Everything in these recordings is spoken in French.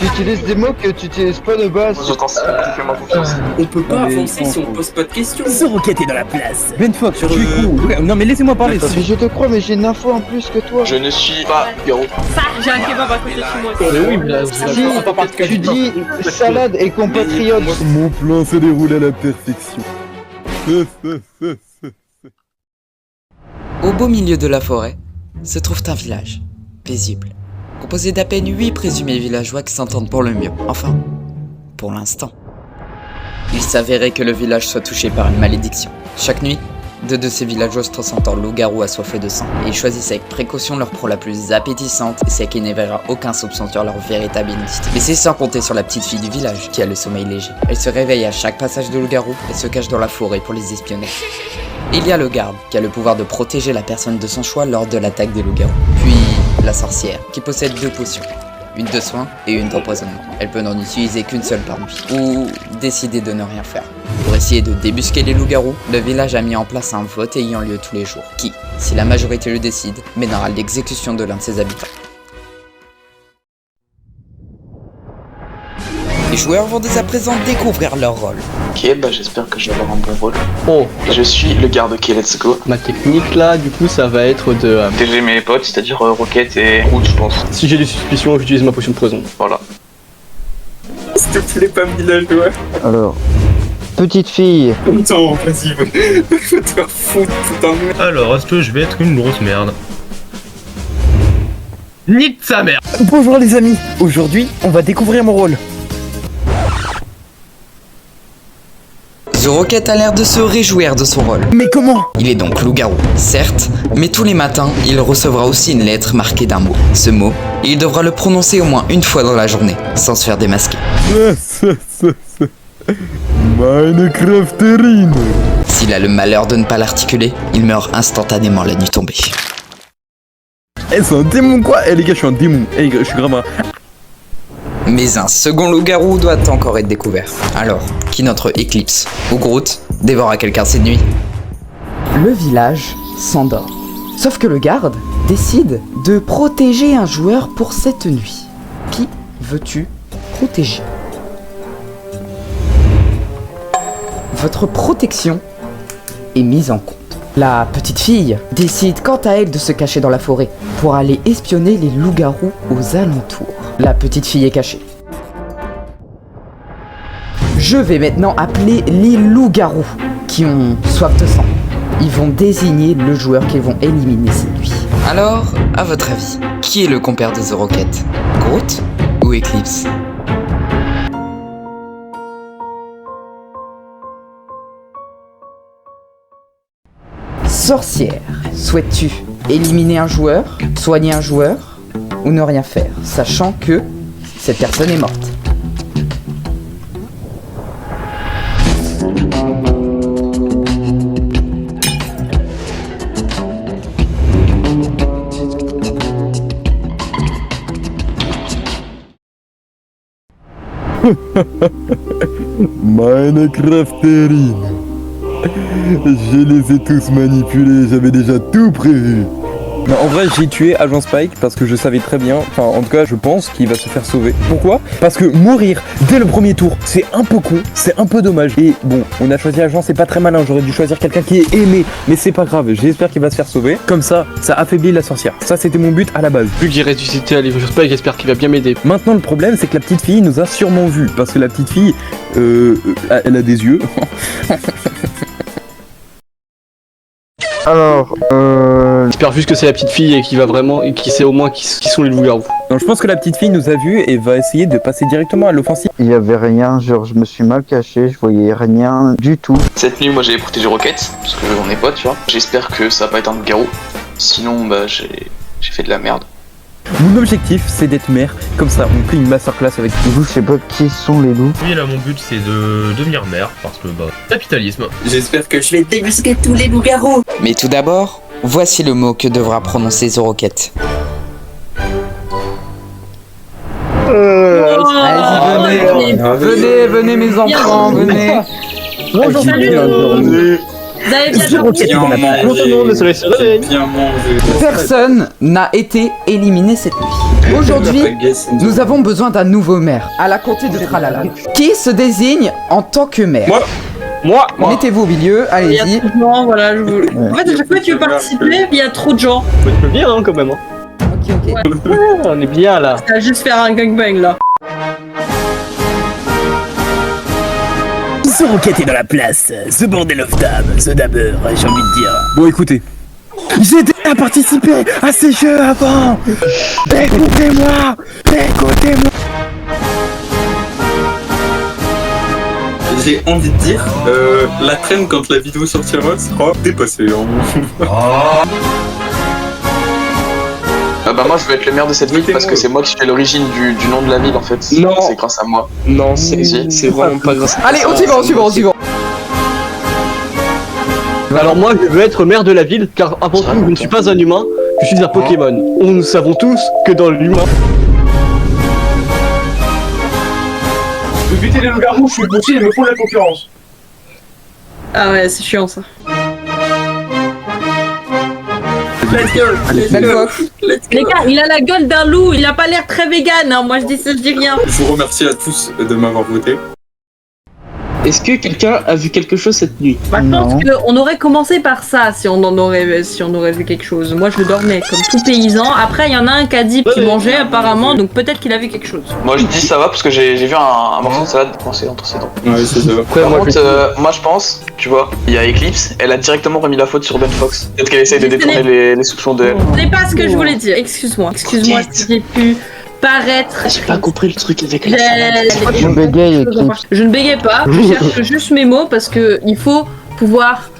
Tu utilises des mots que tu utilises pas de base. J'entends ça, fais-moi confiance. On peut pas avancer si on pose pas de questions. Zoroket est dans la place. Ben Fox, tu es con. Ouais, non mais laissez-moi parler. Mais je te crois, mais j'ai une info en plus que toi. Je ne suis pas Garo. Ça, j'ai un kebab à côté de chez moi. Mais oui, mais là, Si tu dis salade et compatriote. Mon plan se déroule à la perfection. Au beau milieu de la forêt se trouve un village, paisible, composé d'à peine 8 présumés villageois qui s'entendent pour le mieux, enfin, pour l'instant. Il s'avérait que le village soit touché par une malédiction. Chaque nuit, deux de ces villageois se transforment en loups-garous assoiffés de sang, et ils choisissent avec précaution leur proie la plus appétissante, et celle qui n'éveillera aucun soupçon sur leur véritable identité. Mais c'est sans compter sur la petite fille du village, qui a le sommeil léger. Elle se réveille à chaque passage de loup-garou, et se cache dans la forêt pour les espionner. Il y a le garde, qui a le pouvoir de protéger la personne de son choix lors de l'attaque des loups-garous. Puis, la sorcière, qui possède 2 potions. Une de soin et une d'empoisonnement. Elle peut n'en utiliser qu'une seule par nuit, ou décider de ne rien faire. Pour essayer de débusquer les loups-garous, le village a mis en place un vote ayant lieu tous les jours, qui, si la majorité le décide, mènera à l'exécution de l'un de ses habitants. Les joueurs vont dès à présent découvrir leur rôle. Ok, bah j'espère que je vais avoir un bon rôle. Oh, Je suis le garde, ok, let's go. ma technique là, du coup, ça va être de. Protéger mes potes, c'est-à-dire Rocket et Root, je pense. Si j'ai des suspicions, j'utilise ma potion de poison. Voilà. S'il te plaît, pas villageois. Alors, petite fille. Attends, vas-y, va te faire foutre, putain de merde. Alors, est-ce que je vais être une grosse merde? Nique sa mère! Bonjour les amis. Aujourd'hui, on va découvrir mon rôle. Zoroket a l'air de se réjouir de son rôle. Mais comment? Il est donc loup-garou, certes, mais tous les matins, il recevra aussi une lettre marquée d'un mot. Ce mot, il devra le prononcer au moins une fois dans la journée, sans se faire démasquer. Minecrafterine. S'il a le malheur de ne pas l'articuler, il meurt instantanément la nuit tombée. Eh, c'est un démon quoi? Eh les gars, je suis un démon. Eh les gars, je suis vraiment... Mais un second loup-garou doit encore être découvert. Alors, qui notre Eclipse ou Groot dévora quelqu'un cette nuit? Le village s'endort. Sauf que le garde décide de protéger un joueur pour cette nuit. Qui veux-tu protéger? Votre protection est mise en compte. La petite fille décide quant à elle de se cacher dans la forêt pour aller espionner les loups-garous aux alentours. La petite fille est cachée. Je vais maintenant appeler les loups-garous qui ont soif de sang. Ils vont désigner le joueur qu'ils vont éliminer cette nuit. Alors, à votre avis, qui est le compère de Zoroket? Groot ou Eclipse? Sorcière, souhaites-tu éliminer un joueur, soigner un joueur ou ne rien faire, sachant que cette personne est morte? Minecrafterine. Je les ai tous manipulés, j'avais déjà tout prévu. Non, en vrai, j'ai tué Agent Spike parce que je savais très bien, enfin en tout cas je pense qu'il va se faire sauver. Pourquoi? Parce que mourir dès le premier tour, c'est un peu con, c'est un peu dommage. Et bon, on a choisi Agent, c'est pas très malin, j'aurais dû choisir quelqu'un qui est aimé, mais c'est pas grave, j'espère qu'il va se faire sauver. Comme ça affaiblit la sorcière. Ça c'était mon but à la base. Vu que j'ai ressuscité Agent Spike, j'espère qu'il va bien m'aider. Maintenant le problème c'est que la petite fille nous a sûrement vu, parce que la petite fille, elle a des yeux. Alors, J'espère juste que c'est la petite fille et qui va vraiment, et qui sait au moins qui sont les loups-garous. Donc je pense que la petite fille nous a vu et va essayer de passer directement à l'offensive. il y avait rien, genre je me suis mal caché, je voyais rien du tout. Cette nuit, moi j'ai protégé Rocket, parce que on est potes, tu vois. J'espère que ça va pas être un loup-garou. Sinon, bah j'ai fait de la merde. Mon objectif c'est d'être maire, comme ça on fait une masterclass avec Vous, je sais pas qui sont les loups. Oui, là, mon but, c'est de devenir maire, parce que, bah, capitalisme. J'espère que je vais débusquer tous les loups-garous. Mais tout d'abord, voici le mot que devra prononcer Zoroket. Allez-y, venez mes enfants, venez. Bonjour, Vous avez bien dormi? Non, le soleil se réveille. Personne n'a été éliminé cette nuit. Aujourd'hui, nous avons besoin d'un nouveau maire, à la comté de Tralala. Qui se désigne en tant que maire? Moi. Mettez-vous au milieu, Il y a allez-y. trop de gens, voilà, je vous... En fait, à chaque fois que tu veux participer, il y a trop de gens. Tu peux bien, hein, quand même. Hein. Ok. Ah, on est bien là. Ça va juste faire un gangbang, là. Ce roquette est dans la place, ce bordel of dames, ce dabeur, j'ai envie de dire. Bon écoutez, j'ai déjà participé à ces jeux avant. Écoutez-moi. J'ai envie de dire, la traîne quand la vidéo sortira sera dépassée. Hein. Bah moi je veux être le maire de cette ville parce que c'est moi qui suis à l'origine du nom de la ville en fait. Non. C'est grâce à moi. Non, c'est vraiment pas grâce. Allez, on s'y va. Alors moi, je veux être maire de la ville, car avant tout, je ne suis pas un humain, je suis un Pokémon. Nous savons tous que dans l'humain... Je vais buter les loups-garous, je suis bossé, ils me font la concurrence. Ah ouais, c'est chiant, ça. Let's go. Les gars, il a la gueule d'un loup, il a pas l'air très vegan, hein. Moi je dis ça, je dis rien. Je vous remercie à tous de m'avoir voté. Est-ce que quelqu'un a vu quelque chose cette nuit? Bah, je pense qu'on aurait commencé par ça si on aurait vu quelque chose. Moi je dormais comme tout paysan. Après il y en a un qui a dit qu'il mangeait apparemment, donc peut-être qu'il a vu quelque chose. Moi je dis ça va parce que j'ai vu un morceau de salade coincé entre ses dents. Ouais, c'est ça. Par contre, moi je pense, tu vois, il y a Eclipse, elle a directement remis la faute sur Ben Fox. Peut-être qu'elle essaye de détourner les soupçons de elle. C'est pas ce que je voulais dire. Excuse-moi si j'ai pu paraître. J'ai pas compris le truc avec la Je bégaye, Eclipse. Je ne bégaye pas, je cherche juste mes mots parce que il faut pouvoir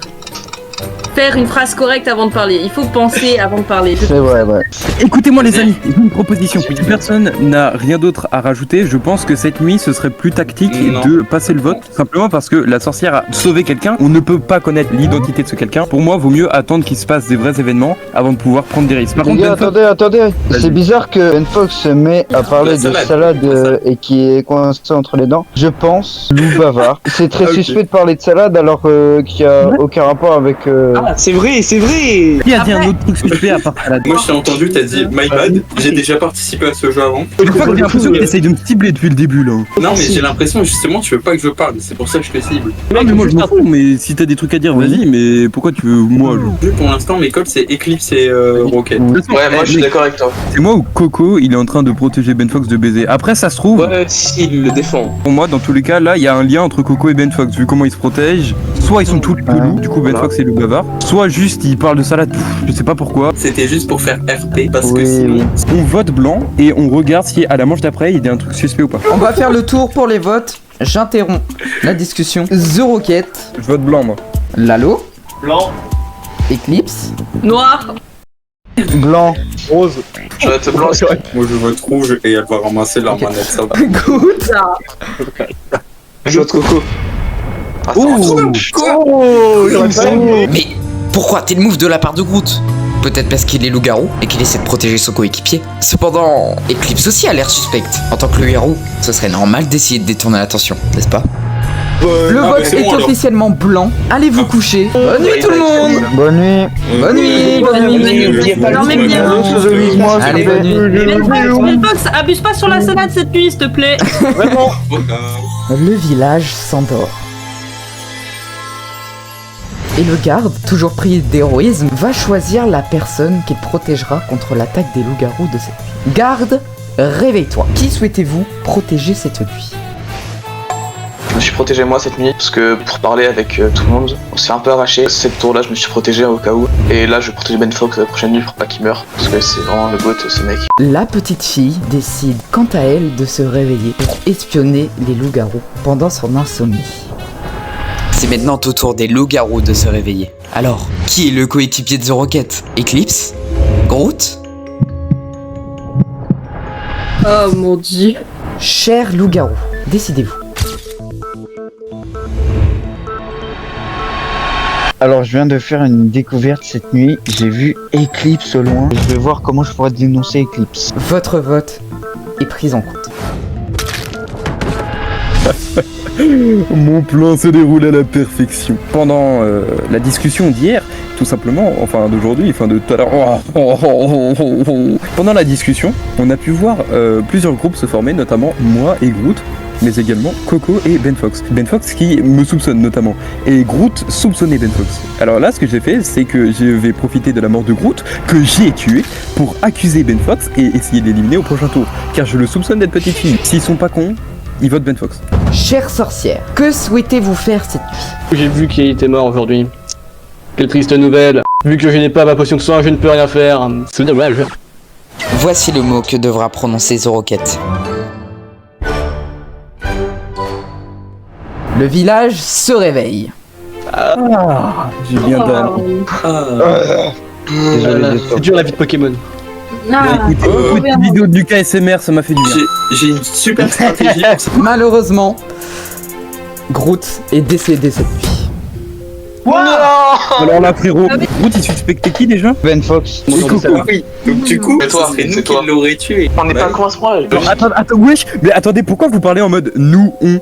faire une phrase correcte avant de parler. Il faut penser avant de parler. C'est vrai, ouais. Écoutez-moi les amis, j'ai une proposition. Si personne n'a rien d'autre à rajouter, je pense que cette nuit ce serait plus tactique de passer le vote, simplement parce que la sorcière a sauvé quelqu'un. On ne peut pas connaître l'identité de ce quelqu'un. Pour moi, vaut mieux attendre qu'il se passe des vrais événements avant de pouvoir prendre des risques. Par Les contre, gars, attendez. C'est bizarre que Ben Fox se met à parler de salade et qui est coincé entre les dents. Je pense, loup bavard. C'est très suspect de parler de salade alors qu'il n'y a aucun rapport avec... Ah, c'est vrai. qui a dit un autre truc suspect à part salade? Moi je t'ai entendu, t'as dit my bad, j'ai déjà participé à ce jeu avant. Je crois que j'ai l'impression qu'il essaye de me cibler depuis le début là. Non mais j'ai l'impression justement tu veux pas que je parle, c'est pour ça que je te cible. Non mais moi je m'en fous, mais si t'as des trucs à dire vas-y, mais pourquoi tu veux moi Pour l'instant mes codes c'est Eclipse et Rocket. Ouais, moi je suis d'accord avec toi. C'est moi ou Coco, il est en train de protéger Ben Fox de baiser. Après ça se trouve, Ouais, si, il le défend. pour moi dans tous les cas là il y a un lien entre Coco et Ben Fox vu comment ils se protègent. Soit ils sont tous les deux loups, du coup Ben Fox est le bavard, soit juste ils parlent de salade, je sais pas pourquoi. C'était juste pour faire RP parce que sinon... On vote blanc et on regarde si à la manche d'après il y a un truc suspect ou pas. On va faire le tour pour les votes. J'interromps la discussion. The Rocket, Je vote blanc moi. Lalo, Blanc. Eclipse, Noir. Blanc. Rose. Je vais te blanc. Moi je vote rouge et elle va ramasser la manette, ça va. Good. Ça. Je vote Coco. Mais pourquoi tel move de la part de Groot? Peut-être parce qu'il est loup-garou et qu'il essaie de protéger son coéquipier. Cependant, Eclipse aussi a l'air suspecte. En tant que loup-garou, ce serait normal d'essayer de détourner l'attention, n'est-ce pas? Le vote c'est est bon, alors. officiellement blanc. Allez vous coucher. Bonne nuit tout le monde. Bonne nuit. Bonne nuit. Dormez bien. Moi, Allez, bonne nuit. Ben Fox, abuse pas sur la salade cette nuit, s'il te plaît. Le village s'endort. Et le garde, toujours pris d'héroïsme, va choisir la personne qu'il protégera contre l'attaque des loups-garous de cette nuit. Garde, réveille-toi. Qui souhaitez-vous protéger cette nuit? Je me suis protégé moi cette nuit parce que pour parler avec tout le monde, on s'est un peu arraché. Cette tour là, je me suis protégé au cas où. Et là, je vais protéger Ben Fox la prochaine nuit pour pas qu'il meure parce que c'est vraiment le goût ce mec. La petite fille décide quant à elle de se réveiller pour espionner les loups-garous pendant son insomnie. C'est maintenant au tour des loups-garous de se réveiller. Alors, qui est le coéquipier de The Rocket? Eclipse? Groot? Oh mon dieu. Cher loup-garou, décidez-vous. Alors, je viens de faire une découverte cette nuit. J'ai vu Eclipse au loin. Je vais voir comment je pourrais dénoncer Eclipse. Votre vote est pris en compte. Mon plan se déroule à la perfection. Pendant la discussion d'hier, tout simplement, enfin d'aujourd'hui, enfin de tout à l'heure. Pendant la discussion, on a pu voir plusieurs groupes se former, notamment moi et Groot, mais également Coco et Ben Fox. Ben Fox qui me soupçonne notamment, et Groot soupçonnait Ben Fox. Alors là, ce que j'ai fait, c'est que je vais profiter de la mort de Groot, que j'ai tué, pour accuser Ben Fox et essayer de l'éliminer au prochain tour, car je le soupçonne d'être petite fille. S'ils sont pas cons, ils votent Ben Fox. Chère sorcière, que souhaitez-vous faire cette nuit? J'ai vu qu'il était mort aujourd'hui. Quelle triste nouvelle. Vu que je n'ai pas ma potion de soin, je ne peux rien faire. C'est dommage. Voici le mot que devra prononcer The Rocket. Le village se réveille. J'ai bien dalle. Désolé, C'est dur la vie de Pokémon. Ah, Écoutez, petite vidéo de Lucas SMR, ça m'a fait du bien. J'ai une super stratégie pour ça. Malheureusement, Groot est décédé cette nuit. Alors là, frérot, Groot il suspectait qui déjà? Ben Fox. Mon Coco. Dieu, ça va. Oui, donc du coup, C'est toi, ce serait c'est nous toi. qui l'aurions tué. On n'est pas con à ce point. Alors, attends, wesh, mais attendez, pourquoi vous parlez en mode nous, on?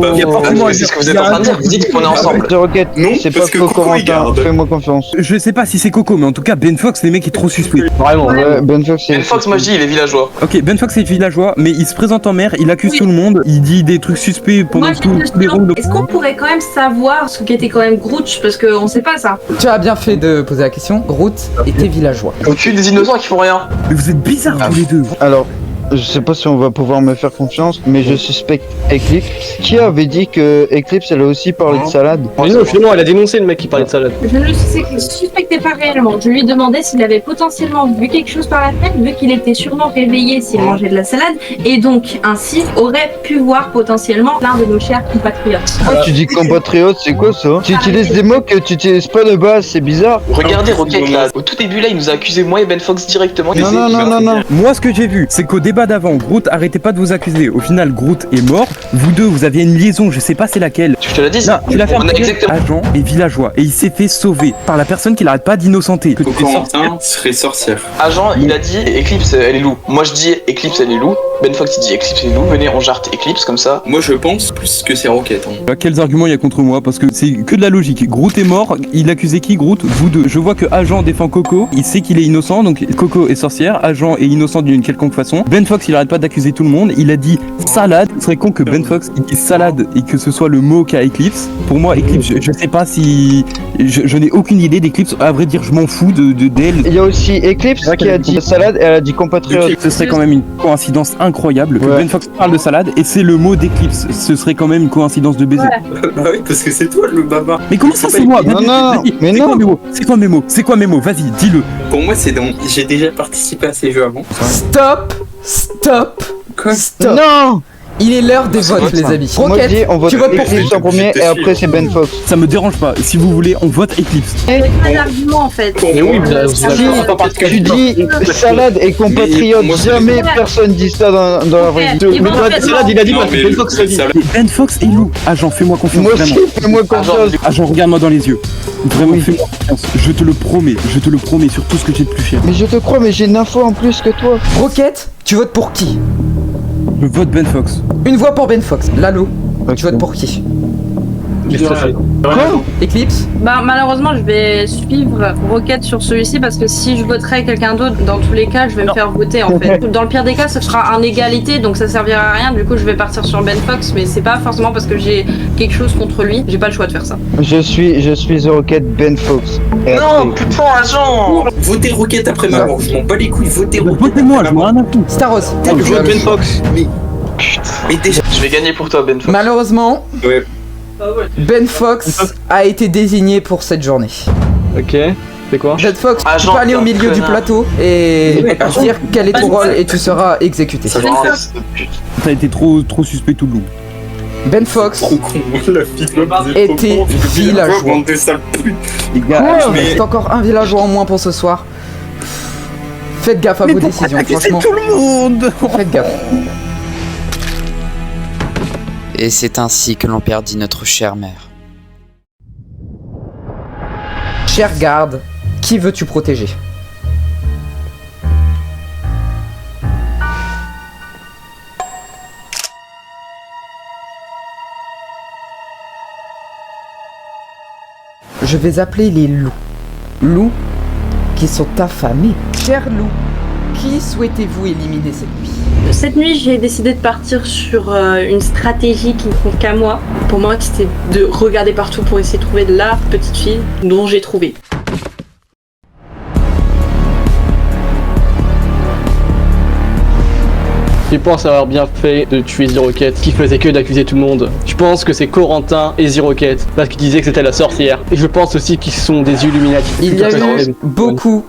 Bah, Il y a forcément C'est ce que vous êtes en train de dire, vous dites qu'on est ensemble. The Rocket, Non, c'est pas parce que Coco, il Corentin, garde. fais-moi confiance. Je sais pas si c'est Coco, mais en tout cas, Ben Fox, les mecs, est trop suspect. Vraiment. Ouais, Ben Fox, c'est. Ben Fox, moi je dis, il est villageois. Ok, Ben Fox est villageois, mais il se présente en maire, il accuse Oui. tout le monde, il dit des trucs suspects pendant Moi, j'ai tous une les question. rounds. Est-ce qu'on pourrait quand même savoir ce qu'était quand même Groot parce qu'on sait pas ça. Tu as bien fait de poser la question. Groot était villageois. On tue des innocents qui font rien. Mais vous êtes bizarres tous les deux. Alors, je sais pas si on va pouvoir me faire confiance, mais je suspecte Eclipse. Qui avait dit que Eclipse elle a aussi parlé de salade? Mais non, finalement, elle a dénoncé le mec qui parlait de salade. Je ne le suspectais pas réellement. Je lui demandais s'il avait potentiellement vu quelque chose par la fenêtre, vu qu'il était sûrement réveillé s'il mangeait de la salade, et donc ainsi aurait pu voir potentiellement l'un de nos chers compatriotes. Pourquoi tu dis compatriote, c'est quoi ça? Tu utilises des mots que tu utilises pas de base, c'est bizarre. Regardez Rocket là. Au tout début là, il nous a accusé moi et Ben Fox directement. Non, non, non, non, non. Moi, ce que j'ai vu, c'est qu'au débat d'avant, Groot arrêtez pas de vous accuser. Au final, Groot est mort. Vous deux, vous aviez une liaison, je sais pas c'est laquelle. Je te l'ai dit. Non, tu l'as fait On a exactement. agent et villageois. Et il s'est fait sauver par la personne qui l'arrête pas d'innocenter. Corentin serait sorcière. Agent, il a dit Eclipse, elle est loup. Moi je dis Eclipse, elle est loup. Ben Fox il dit Eclipse, elle est loup. Venez, on jarte Eclipse comme ça. Moi je pense plus que c'est Rocket. Hein. Quels arguments il y a contre moi? Parce que c'est que de la logique. Groot est mort, il accusait qui? Groot? Vous deux. Je vois que Agent défend Coco, il sait qu'il est innocent, donc Coco est sorcière, Agent est innocent d'une quelconque façon. Ben Fox il arrête pas d'accuser tout le monde, il a dit salade. Ce serait con que Ben Fox il dise salade et que ce soit le mot qu'a Eclipse. Pour moi, Eclipse, je sais pas si. Je n'ai aucune idée d'Eclipse, à vrai dire, je m'en fous d'elle. Il y a aussi Eclipse C'est vrai qui qu'elle a a dit salade et elle a dit compatriote. Ce serait quand même une coïncidence incroyable que Ouais. Ben Fox parle de salade et c'est le mot d'Eclipse. Ce serait quand même une coïncidence de baiser. Ouais. Bah oui, parce que c'est toi le bavard. Mais comment ça c'est moi? Non, Vas-y, non, vas-y. mais C'est non. quoi mes mots? C'est quoi mes mots? C'est quoi mes mots? Vas-y, dis-le. Pour moi, c'est donc. J'ai déjà participé à ces jeux avant. Stop. Stop. Quoi? Stop. Non! Il est l'heure des votes, les amis. Moi je dis Rocket, on vote tu votes pour Eclipse qui? en premier et après c'est Ben Fox. Ça me dérange pas. Si vous voulez, on vote Eclipse. Il n'y avait pas d'argument en fait. Mais oui, vous avez- Tu dis salade et compatriote, Mais moi, c'est- jamais personne dit ça dans la vraie vie. Et Mais bon, toi, en fait, c'est là, il a dit Non, parce que mais Ben Fox l'a dit. ça- Ben Fox est loup. Agent, fais-moi confiance. Moi Vraiment. aussi, fais-moi confiance. Agent, regarde-moi dans les yeux. Vraiment, fais-moi confiance. Je te le promets sur tout ce que j'ai de plus cher. Mais je te crois, mais j'ai une info en plus que toi. Rocket, tu votes pour qui? Je vote Ben Fox. Une voix pour Ben Fox. Lalo, tu votes pour qui? Quoi? Eclipse? Bah malheureusement je vais suivre Rocket sur celui-ci parce que si je voterais quelqu'un d'autre, dans tous les cas je vais me faire voter en fait. Dans le pire des cas ce sera en égalité donc ça servira à rien, du coup je vais partir sur Ben Fox mais c'est pas forcément parce que j'ai quelque chose contre lui, j'ai pas le choix de faire ça. Je suis The Rocket Ben Fox. Et Non, après- putain, agent. Votez Rocket après ma mort. Je m'en bats les couilles. Votez Rocket. Votez-moi, je après ma vois mort. rien à foutre. Staros. Je vote Ben Fox. Mais déjà. Je vais gagner pour toi, Ben Fox. Malheureusement, Ouais. Ben Fox a été désigné pour cette journée. Ok, c'est quoi? Ben Fox, tu Agent peux aller au milieu du connard. plateau et Ouais, agent. dire quel est ton rôle et tu seras exécuté. Ça Ben va, Fox. T'as été trop suspect tout le long. Ben Fox Trop con. La fille était villageois. Bande de sales putes. Les gars, Quoi mais- C'est encore un villageois en moins pour ce soir. Faites gaffe à vos décisions, franchement. tout le monde. Faites gaffe. Et c'est ainsi que l'on perdit notre chère mère. Cher garde, qui veux-tu protéger? Je vais appeler les loups. loups qui sont affamés. Cher loup, qui souhaitez-vous éliminer cette nuit? Cette nuit, j'ai décidé de partir sur une stratégie qui ne compte qu'à moi. Pour moi, c'était de regarder partout pour essayer de trouver la petite fille dont j'ai trouvé. Je pense avoir bien fait de tuer Ziroquette, qui faisait que d'accuser tout le monde. Je pense que c'est Corentin et Ziroquette, parce qu'ils disaient que c'était la sorcière. Et je pense aussi qu'ils sont des Illuminati. Il y a eu beaucoup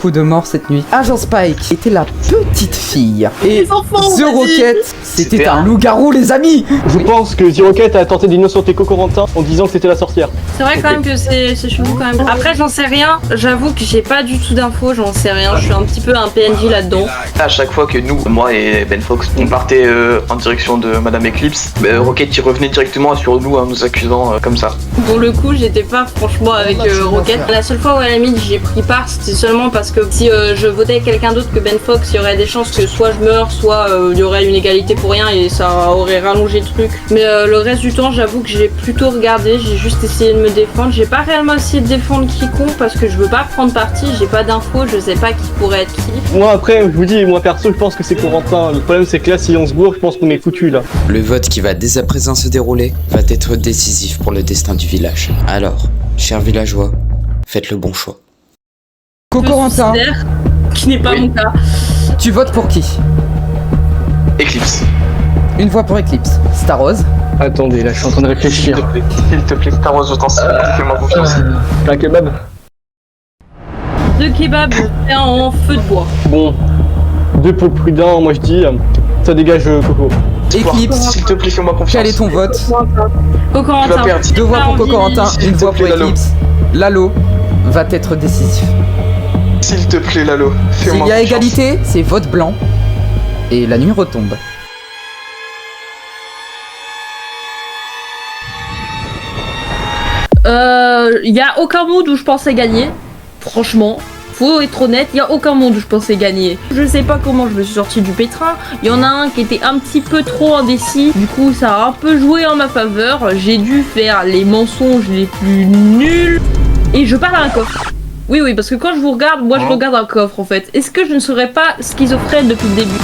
de morts cette nuit. Agent Spike était la petite fille. Et Ziroquette, c'était un loup-garou, les amis. Je pense que Ziroquette a tenté d'innocenter Corentin en disant que c'était la sorcière. C'est vrai quand même que c'est chelou quand même. Après, j'en sais rien. J'avoue que j'ai pas du tout d'infos, j'en sais rien. Je suis un petit peu un PNJ là-dedans. À chaque fois que nous, moi et Ben Fox, on partait en direction de Madame Eclipse, Rocket qui revenait directement sur nous en nous accusant comme ça. Pour le coup, j'étais pas franchement avec Rocket. La seule fois où à la limite j'ai pris part, c'était seulement parce que si je votais quelqu'un d'autre que Ben Fox, il y aurait des chances que soit je meure, soit il y aurait une égalité pour rien et ça aurait rallongé le truc. Mais le reste du temps, j'avoue que j'ai plutôt regardé, j'ai juste essayé de me défendre. J'ai pas réellement essayé de défendre quiconque parce que je veux pas prendre parti, j'ai pas d'infos, je sais pas qui pourrait être qui. Moi après, je vous dis, moi perso, je pense que c'est Corentin. Le problème c'est que là, si on se gourre, je pense qu'on est foutu là. Le vote qui va dès à présent se dérouler va être décisif pour le destin du village. Alors, chers villageois, faites le bon choix. Corentin, qui n'est pas mon cas. tu votes pour qui? Eclipse. Une voix pour Eclipse. Starrose. Attendez, là je suis en train de réfléchir. S'il te plaît, Star Wars, je t'en supplie, fais-moi confiance. Un kebab? 2 kebabs fait en feu de bois. Bon, 2 pour le prudent, moi je dis, ça dégage Coco. Eclipse, S'il te plaît, fais-moi confiance. quel est ton vote? Corentin. 2 voix pour Corentin, une voix pour Lalo. Eclipse. Lalo va être décisif. S'il te plaît, Lalo, fais-moi S'il y a confiance. égalité, c'est vote blanc. Et la nuit retombe. Il y a aucun monde où je pensais gagner. Franchement, faut être honnête, il y a aucun monde où je pensais gagner. Je sais pas comment je me suis sortie du pétrin. Il y en a un qui était un petit peu trop indécis. Du coup, ça a un peu joué en ma faveur. J'ai dû faire les mensonges les plus nuls. Et je parle à un coffre. Oui, parce que quand je vous regarde, moi je regarde un coffre en fait. Est-ce que je ne serais pas schizophrène depuis le début?